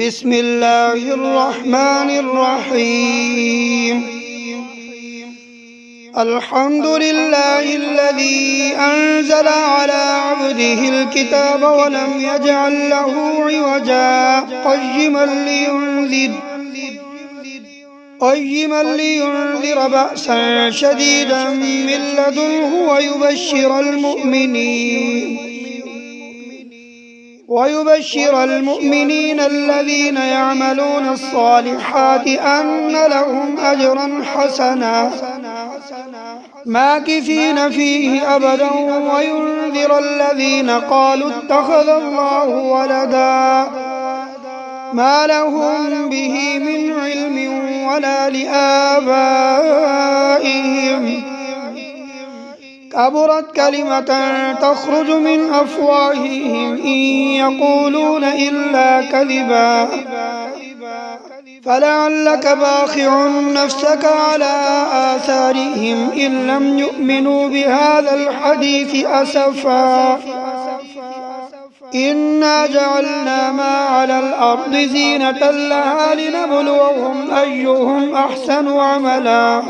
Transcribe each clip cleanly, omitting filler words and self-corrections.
بسم الله الرحمن الرحيم. الحمد لله الذي أنزل على عبده الكتاب ولم يجعل له عوجا قيما لينذر بأسا شديدا من لدنه ويبشر المؤمنين الذين يعملون الصالحات أن لهم أجرا حسنا ماكثين فيه أبدا، وينذر الذين قالوا اتخذ الله ولدا ما لهم به من علم ولا لآبائهم، كبرت كلمة تخرج من أفواههم إن يقولون إلا كذبا، فلعلك باخع نفسك على آثارهم إن لم يؤمنوا بهذا الحديث أسفا. إنا جعلنا ما على الأرض زينة لها لنبلوهم أيهم أحسن عملا،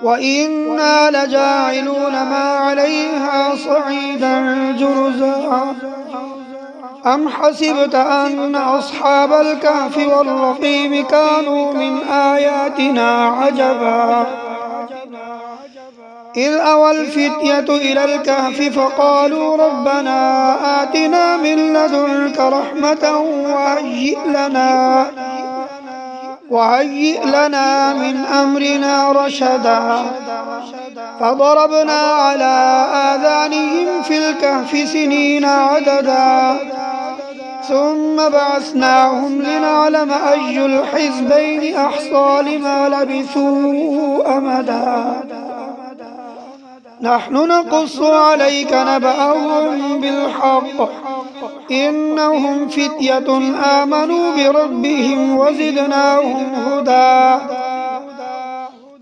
وإنا لجاعلون ما عليها صعيدا جرزا. أم حسبت أن أصحاب الكهف والرقيم كانوا من آياتنا عجبا، إذ أوى الفتية إلى الكهف فقالوا ربنا آتنا من لدنك رحمة وهيئ لنا من أمرنا رشدا. فضربنا على آذانهم في الكهف سنين عددا، ثم بعثناهم لنعلم أي الحزبين أحصى لما لبثوا أمدا. نحن نقص عليك نبأهم بالحق، إنهم فتية آمنوا بربهم وزدناهم هدى.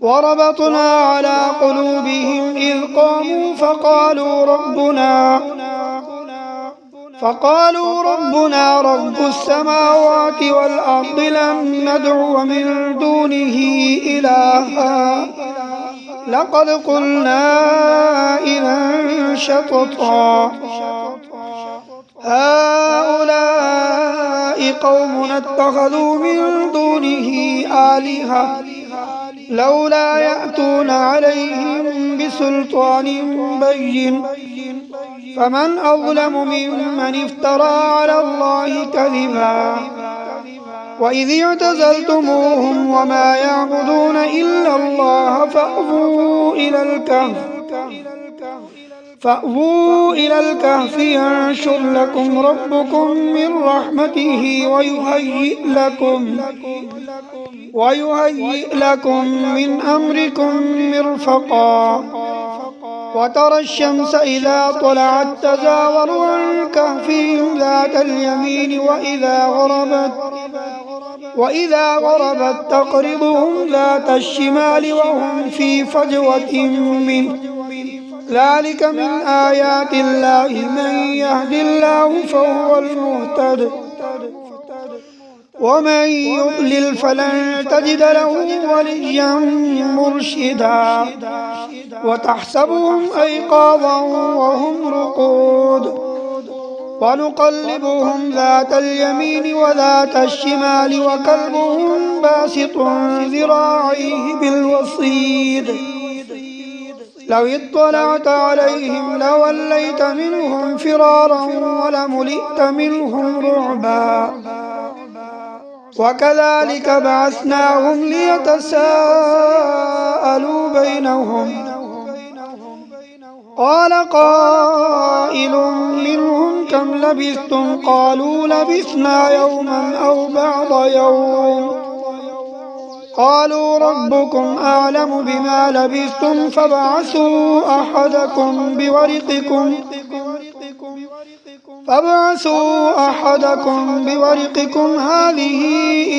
وربطنا على قلوبهم إذ قاموا فقالوا ربنا رب السماوات والأرض لن ندعو من دونه إلها لقد قلنا إذا شططا. هؤلاء قومنا اتخذوا من دونه آلهة لولا يأتون عليهم بسلطان بين، فمن أظلم ممن افترى على الله كذبا. وإذ اعتزلتموهم وما يعبدون إلا الله فأووا إلى الكهف ينشر لكم ربكم من رحمته ويهيئ لكم من أمركم مرفقا. وترى الشمس إذا طلعت تزاور عن كهفهم ذات اليمين وإذا غربت تقرضهم ذات الشمال وهم في فجوة منه. ذلك من آيات الله، من يهد الله فهو المهتد، ومن يضلل فلن تجد له وليا مرشدا. وتحسبهم أيقاظا وهم رقود، ونقلبهم ذات اليمين وذات الشمال وكلبهم باسط ذراعيه بالوصيد. لو اطلعت عليهم لوليت منهم فرارا ولملئت منهم رعبا. وكذلك بعثناهم ليتساءلوا بينهم، قال قائل منهم كم لبثتم؟ قالوا لبثنا يوما أو بعض يوم. قالوا ربكم أعلم بما لبثتم فابعثوا أحدكم بورقكم هذه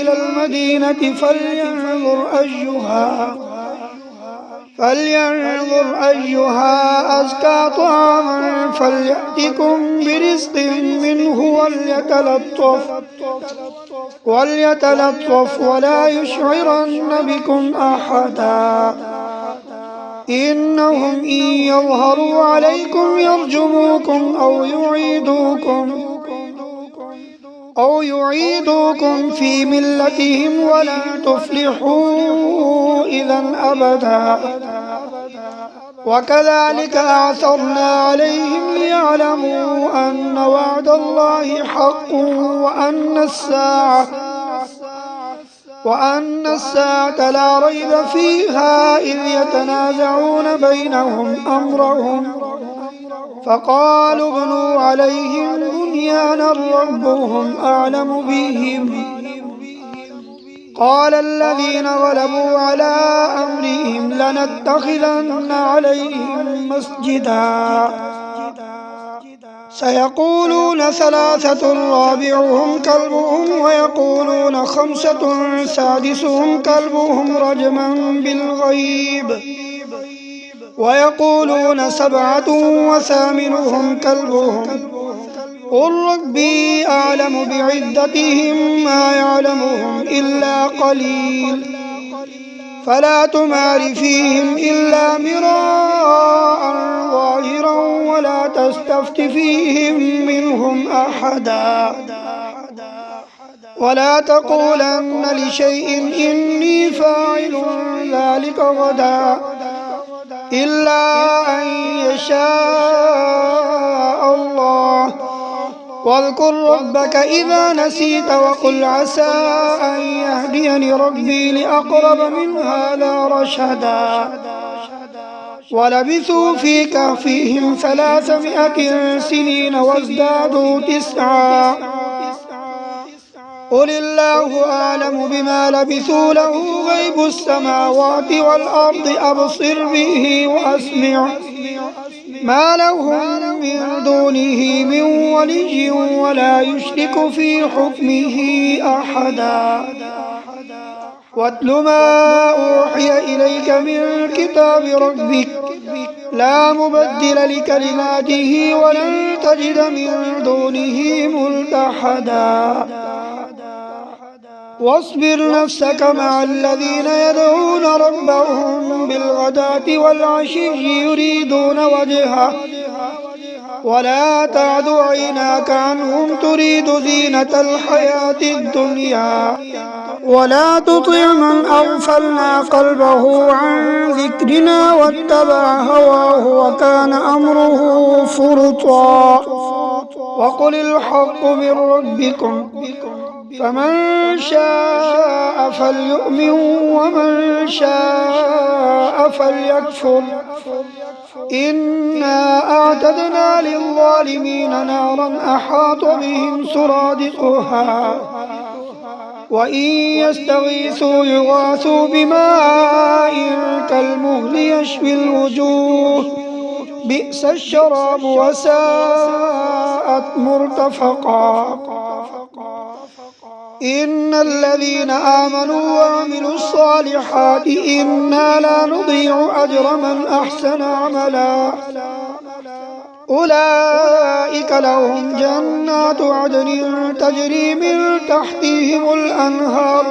إلى المدينة فلينظر أيها أزكى طعاما فليأتكم برزق منه وليتلطف ولا يشعرن بكم أحدا إنهم إن يظهروا عليكم يرجموكم أو يعيدوكم في ملتهم ولن تفلحوا إذا أبدا وكذلك أعثرنا عليهم ليعلموا أن وعد الله حق وأن الساعة لا ريب فيها إذ يتنازعون بينهم أمرهم فقالوا ابنوا عليهم بنيانا ربهم أعلم بهم قال الذين غلبوا على أمرهم لنتخذن عليهم مسجدا سيقولون ثلاثة رابعهم كلبهم ويقولون خمسة سادسهم كلبهم رجما بالغيب ويقولون سبعة وثامنهم كلبهم قل ربي أعلم بعدتهم ما يعلمهم إلا قليل فلا تمار فيهم إلا مراء ظاهرا ولا تستفت فيهم منهم أحدا ولا تقولن لشيء إني فاعل ذلك غدا إلا أن يشاء الله واذكر ربك إذا نسيت وقل عسى أن يهديني ربي لأقرب من هذا رشدا ولبثوا في كهفهم 300 سنين وازدادوا 9 قل الله أعلم بما لبثوا له غيب السماوات والأرض أبصر به وأسمع ما لهم من دونه من ولي ولا يشرك في حكمه أحدا واتل ما أوحي إليك من كتاب ربك لا مبدل لكلماته ولن تجد من دونه ملتحدا واصبر نفسك مع الذين يدعون ربهم بالغداة والعشي يريدون وجهه ولا تعد عيناك عنهم تريد زينة الحياة الدنيا ولا تطع من أغفلنا قلبه عن ذكرنا واتبع هواه وكان أمره فرطا وقل الحق من ربكم فمن شاء فليؤمن ومن شاء فليكفر إنا أعتدنا للظالمين نارا أحاط بهم سرادقها وإن يستغيثوا يغاثوا بماء كالمهل يشوي الوجوه بئس الشراب وساءت مرتفقا إن الذين آمنوا وعملوا الصالحات إنا لا نضيع أجر من أحسن عملا أولئك لهم جنات عدن تجري من تحتهم الأنهار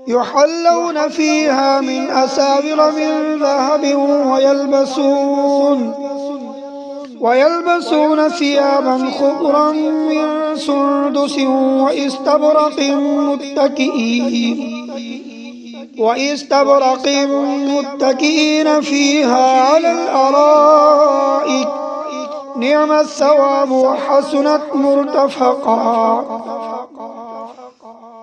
يحلون فيها من أساور من ذهب ويلبسون ثيابا خضرا من سندس وإستبرق متكئين فيها على الأرائك نعم الثواب وحسنت مرتفقا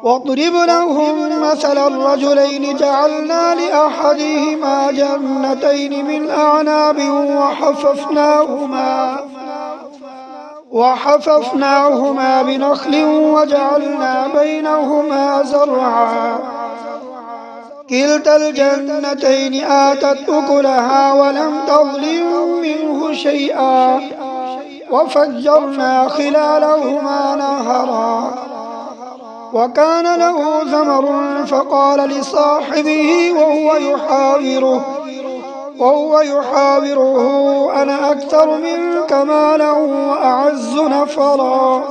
واضرب لهم مثل الرجلين جعلنا لأحدهما جنتين من أعناب وحففناهما بنخل وجعلنا بينهما زرعا كلتا الجنتين آتت أكلها ولم تظلم منه شيئا وفجرنا خلالهما نهرا وكان له ثمر فقال لصاحبه وهو يحاوره أنا أكثر منك مالا وأعز نفرا.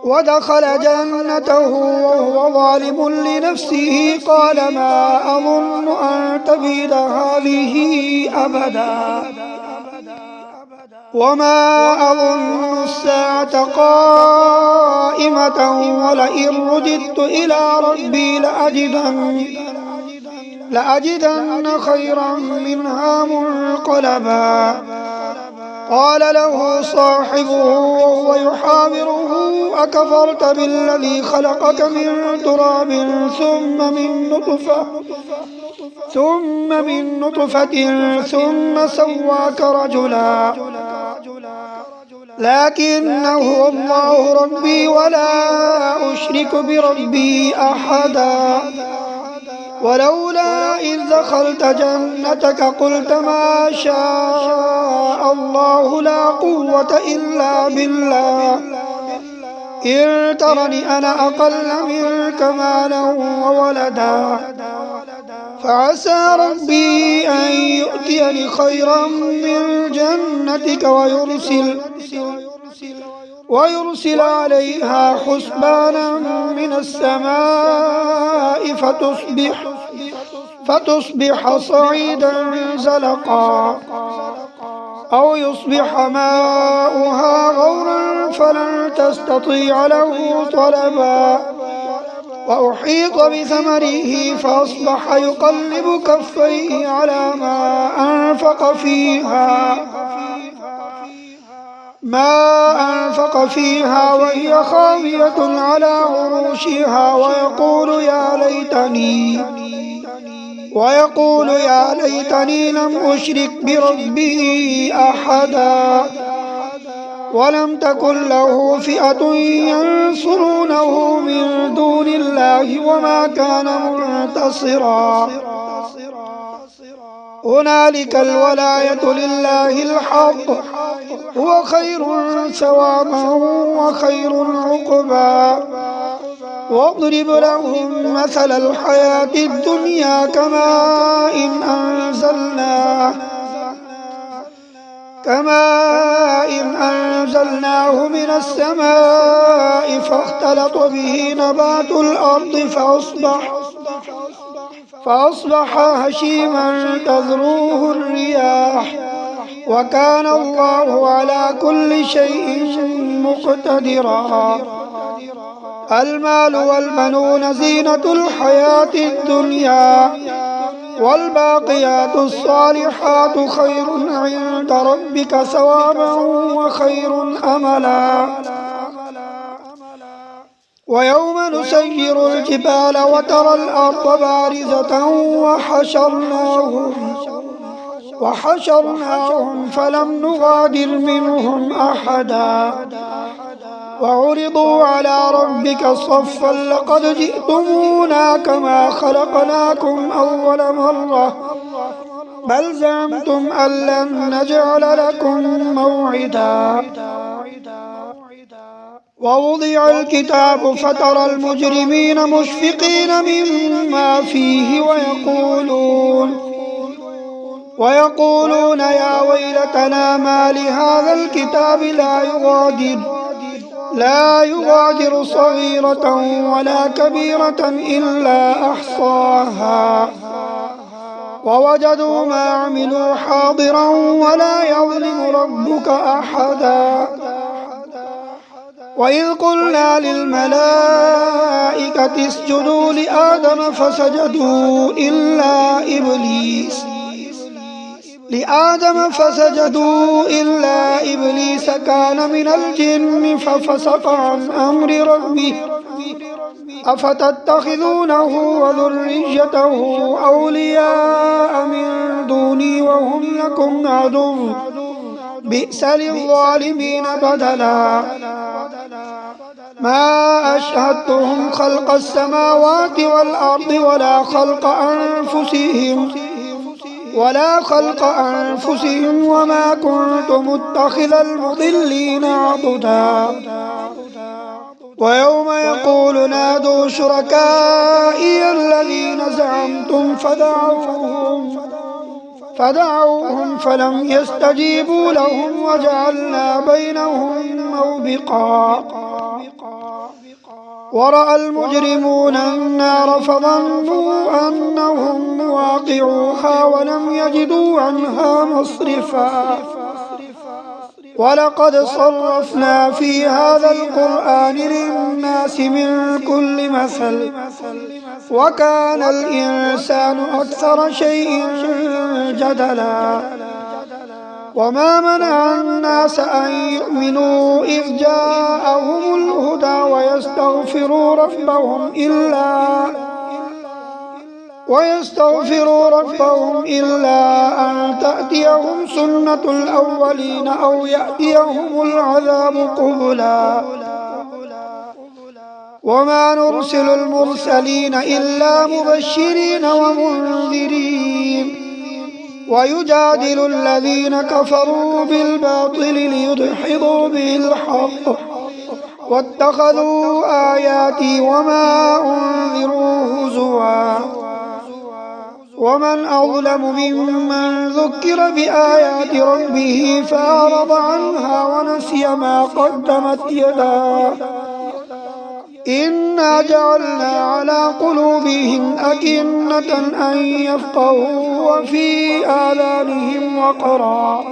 ودخل جنته وهو ظالم لنفسه قال ما أظن أن تبيد هذه أبدا وما أظن الساعة قائمة ولئن رددت إلى ربي لأجدن خيرا منها منقلبا. قال له صاحبه وهو يحاوره أكفرت بالذي خلقك من تراب ثم من نطفة ثم سواك رجلا لكنه الله ربي ولا أشرك بربي أحدا. ولولا إذ دخلت جنتك قلت ما شاء الله لا قوة إلا بالله إن ترني أنا أقل منك مالا وولدا فعسى ربي أن يؤتيني خيرا من جنتك ويرسل عليها حسبانا من السماء فتصبح صعيدا زلقا أو يصبح ماؤها غورا فلن تستطيع له طلبا. وأحيط بثمره فأصبح يقلب كفيه على ما أنفق فيها وهي خاوية على عروشها ويقول يا ليتني لم أشرك بربي أحدا ولم تكن له فئة ينصرونه من دون الله وما كان منتصرا. هنالك الولاية لله الحق هو خير ثوابا وخير عقبا. واضرب لهم مثل الحياة الدنيا كماء إن أنزلناه من السماء فاختلط به نبات الأرض فأصبح هشيما تذروه الرياح وكان الله على كل شيء مقتدرا. المال والبنون زينة الحياة الدنيا والباقيات الصالحات خير عند ربك ثوابا وخير أملا. ويوم نسير الجبال وترى الأرض بارزة وحشرناهم فلم نغادر منهم أحدا وعرضوا على ربك صفا لقد جئتمونا كما خلقناكم أول مرة بل زعمتم أن لن نجعل لكم موعدا. ووضع الكتاب فترى المجرمين مشفقين مما فيه ويقولون يا ويلتنا ما لهذا الكتاب لا يغادر صغيرة ولا كبيرة إلا أحصاها ووجدوا ما عملوا حاضرا ولا يظلم ربك أحدا. وإذ قلنا للملائكة اسجدوا لآدم فسجدوا إلا إبليس كان من الجن ففسق عن أمر ربه أفتتخذونه وذريته أولياء من دوني وهم لكم عدو بئس للظالمين بدلا. ما أشهدتهم خلق السماوات والأرض ولا خلق أنفسهم وما كنت متخذ المضلين عضدا. ويوم يقول نادوا شركائي الذين زعمتم فدعوهم فلم يستجيبوا لهم وجعلنا بينهم موبقا ورأى المجرمون النار فظنوا أنهم مواقعوها ولم يجدوا عنها مصرفا ولقد صرفنا في هذا القرآن للناس من كل مثل وكان الإنسان أكثر شيء جدلا وما منع الناس أن يؤمنوا إذ جاءهم الهدى ويستغفروا ربهم إلا أن تأتيهم سنة الأولين أو يأتيهم العذاب قبلا وما نرسل المرسلين إلا مبشرين ومنذرين ويجادل الذين كفروا بالباطل ليدحضوا به الحق واتخذوا آياتي وما أنذروا هزوا ومن أظلم ممن ذكر بآيات ربه فأعرض عنها ونسي ما قدمت يداه إنا جعلنا على قلوبهم أكنة أن يفقهوا وفي آذانهم وقرا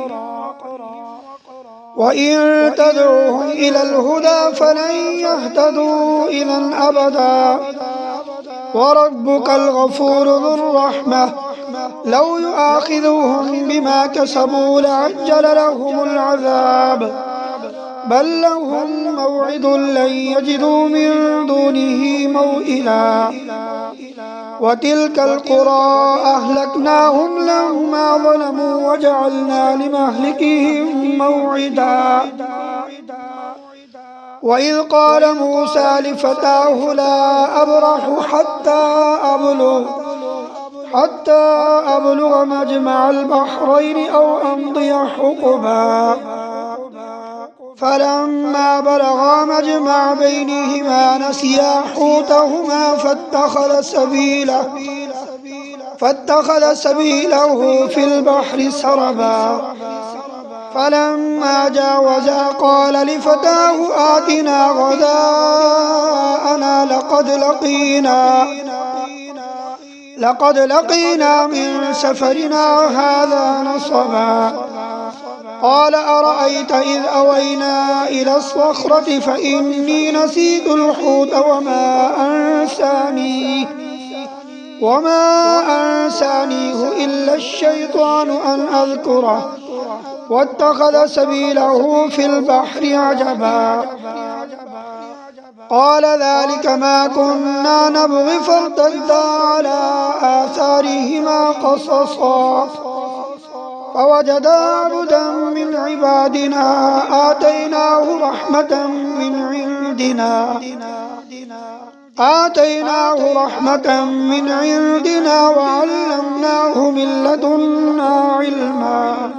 وإن تدعوهم إلى الهدى فلن يهتدوا إذا أبدا وربك الغفور ذو الرحمة لو يؤاخذهم بما كسبوا لعجل لهم العذاب بل لهم موعد لن يجدوا من دونه موئلا وتلك القرى أهلكناهم لما ظلموا وجعلنا لمهلكهم موعدا وإذ قال موسى لفتاه لا أبرح حتى أبلغ مجمع البحرين أو أمضي حقبا فلما بلغا مجمع بينهما نسيا حوتهما فاتخذ سبيله في البحر سربا فلما جاوزا قال لفتاه آتنا غداءنا لقد لقينا من سفرنا هذا نصبا قال أرأيت إذ أوينا إلى الصخرة فإني نسيت الحوت وما أنسانيه إلا الشيطان أن أذكره واتخذ سبيله في البحر عجبا قال ذلك ما كنا نبغي فارتدا على آثارهما قصصا فوجدا عبدا من عبادنا آتيناه رحمة من عندنا وعلمناه من لدنا علما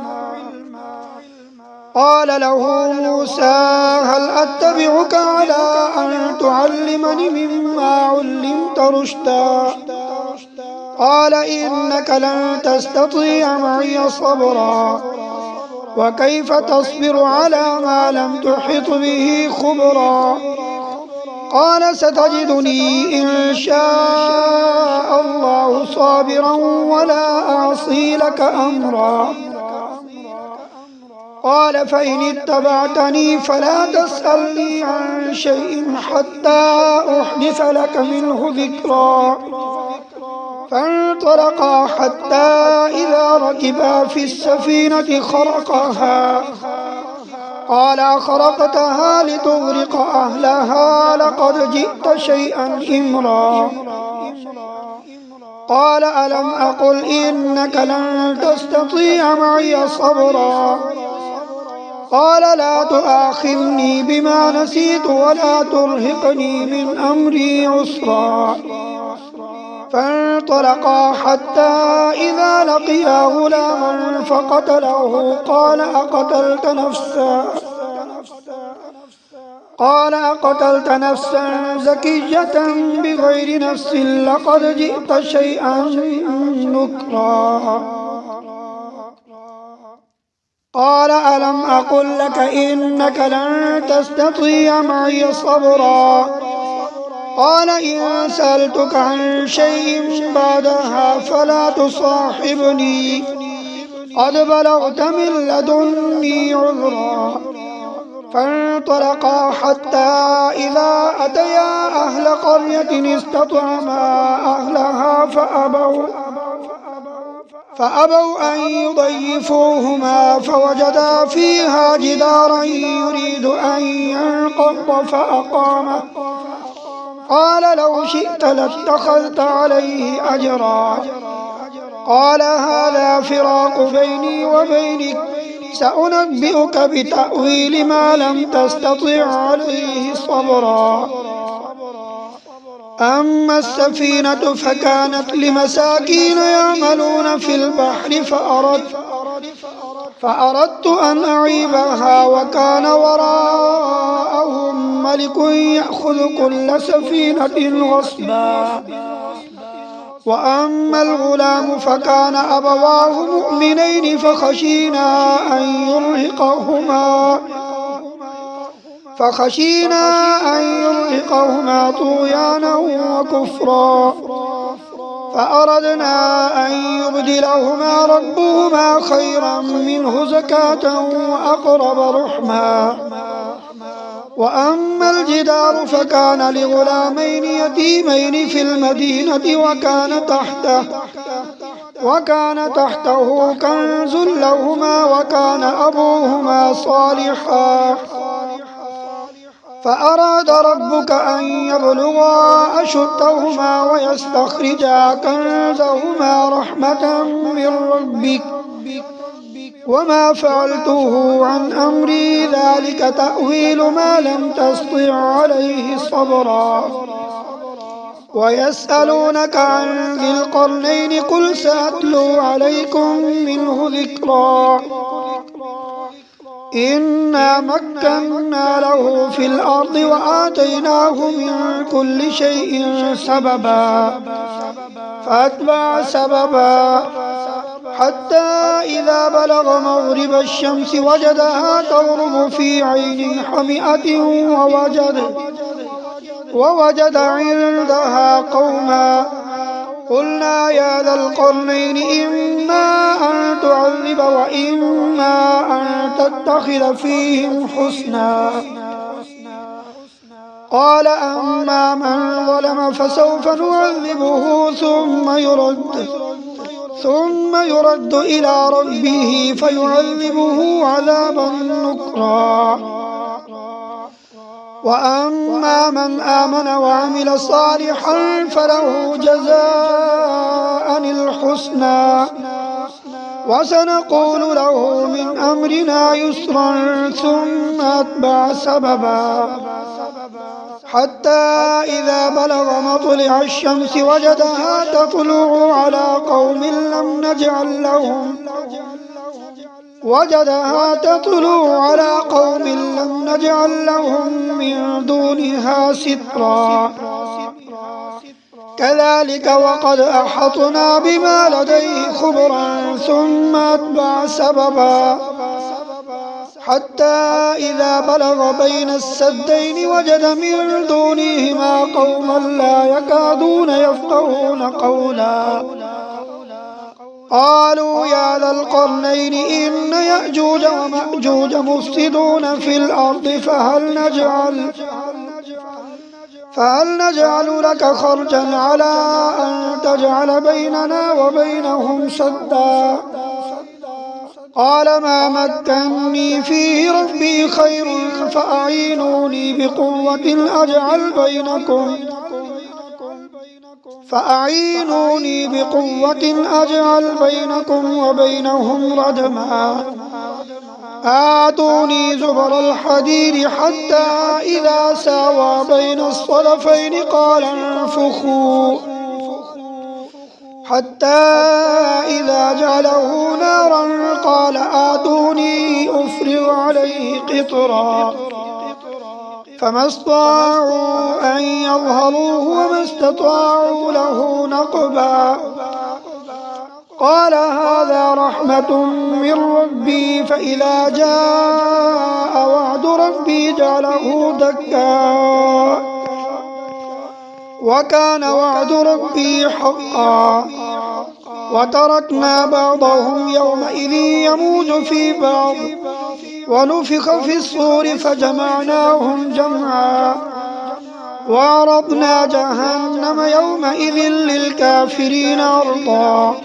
قال له موسى هل أتبعك على أن تعلمني مما علمت رشدا قال إنك لن تستطيع معي صبرا وكيف تصبر على ما لم تحط به خبرا قال ستجدني إن شاء الله صابرا ولا أعصي لك أمرا قال فإن اتبعتني فلا تسألني عن شيء حتى أحدث لك منه ذكرا فانطلقا حتى إذا ركبا في السفينة خرقها قال أخرقتها لتغرق أهلها لقد جئت شيئا إمرا قال ألم أقل إنك لن تستطيع معي صبرا قال لا تؤاخذني بما نسيت ولا ترهقني من أمري عسرا فانطلقا حتى إذا لقيا غلاما فقتله قال أقتلت نفسا قال أقتلت نفسا زكية بغير نفس لقد جئت شيئا نكرا. قال ألم أقل لك إنك لن تستطيع معي صبرا. قال إن سألتك عن شيء بعدها فلا تصاحبني قد بلغت من لدني عذرا. فانطلقا حتى إذا أتيا أهل قرية استطعما أهلها فأبوا أن يضيفوهما فوجدا فيها جدارا يريد أن ينقض فأقامه. قال لو شئت لاتخذت عليه أجرا. قال هذا فراق بيني وبينك سأنبئك بتأويل ما لم تستطع عليه صبرا. أما السفينة فكانت لمساكين يعملون في البحر فأردت أن أعيبها وكان وراءهم ملك يأخذ كل سفينة غصبا. وأما الغلام فكان أبواه مؤمنين فخشينا أن يرهقهما طغيانا وكفرا. فأردنا أن يبدلهما ربهما خيرا منه زكاة وأقرب رحما. وأما الجدار فكان لغلامين يتيمين في المدينة وكان تحته كنز لهما وكان أبوهما صالحا. فأراد ربك أن يبلغا أشدهما ويستخرجا كنزهما رحمة من ربك وما فعلته عن أمري ذلك تأويل ما لم تسطع عليه صبرا. ويسألونك عن ذي القرنين قل سأتلو عليكم منه ذكرا. إنا مكنا له في الأرض وآتيناه من كل شيء سببا فأتبع سببا حتى إذا بلغ مغرب الشمس وجدها تغرب في عين حمئة ووجد عندها قوما. قلنا يا ذا القرنين إما أن تعذب وإما أن تتخذ فيهم حسنا. قال أما من ظلم فسوف نعذبه ثم يرد إلى ربه فيعذبه عذابا نكرا. وأما من آمن وعمل صالحا فله جزاء الحسنى وسنقول له من أمرنا يسرا ثم أتبع سببا حتى إذا بلغ مطلع الشمس وجدها تطلع على قوم لم نجعل لهم من دونها سترا. كذلك وقد أحطنا بما لديه خبرا ثم أتبع سببا حتى إذا بلغ بين السدين وجد من دونهما قوما لا يكادون يفقهون قولا. قالوا يا ذا القرنين إن يأجوج ومأجوج مفسدون في الأرض فهل نجعل لك خرجا على أن تجعل بيننا وبينهم سدا. قال ما مكني فيه ربي خير فأعينوني بقوة أجعل بينكم وبينهم ردما. آتوني زبر الحديد حتى إذا ساوى بين الصدفين قال انفخوا حتى إذا جعله نارا قال آتوني أفرغ عليه قطرا. فما استطاعوا أن يظهروه وما استطاعوا له نقبا قال هذا رحمة من ربي فإذا جاء وعد ربي جعله دكا وكان وعد ربي حقا وتركنا بعضهم يومئذ يموج في بعض ونفخ في الصور فجمعناهم جمعا وعرضنا جهنم يومئذ للكافرين عرضا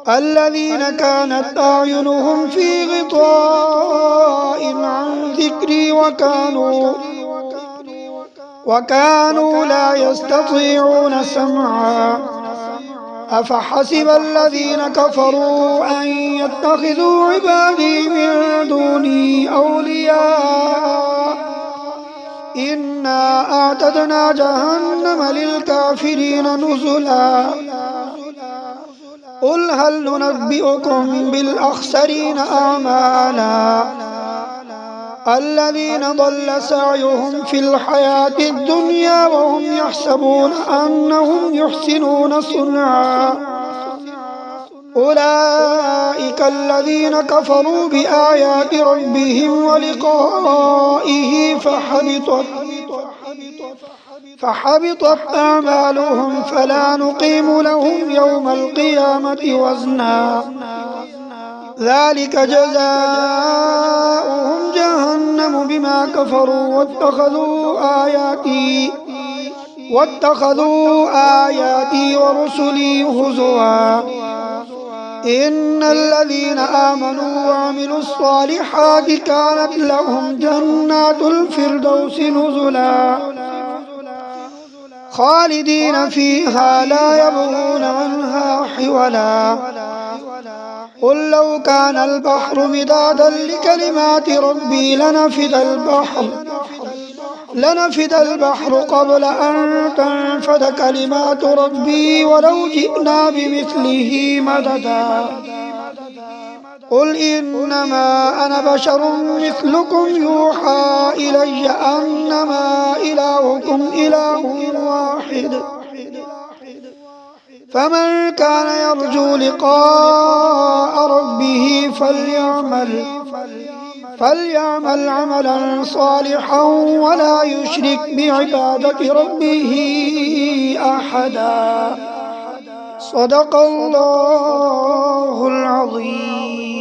الذين كانت أعينهم في غطاء عن ذكري وكانوا لا يستطيعون سمعا أفحسب الذين كفروا أن يتخذوا عبادي من دوني أولياء إنا أعتدنا جهنم للكافرين نزلا قل هل ننبئكم بالأخسرين أعمالا الذين ضل سعيهم في الحياة الدنيا وهم يحسبون أنهم يحسنون صنعا أولئك الذين كفروا بآيات ربهم ولقائه فحبطت أعمالهم فلا نقيم لهم يوم القيامة وزنا ذلك جزاؤهم جهنم بما كفروا واتخذوا آياتي ورسلي هزوا إن الذين آمنوا وعملوا الصالحات كانت لهم جنات الفردوس نزلا خالدين فيها لا يبغون عنها حولا قل لو كان البحر مدادا لكلمات ربي لنفد البحر قبل أن تنفد كلمات ربي ولو جئنا بمثله مددا قل إنما أنا بشر مثلكم يوحى إلي أنما إلهكم إله واحد فمن كان يرجو لقاء ربه فليعمل عملا صالحا ولا يشرك بعبادة ربه أحدا صدق الله العظيم.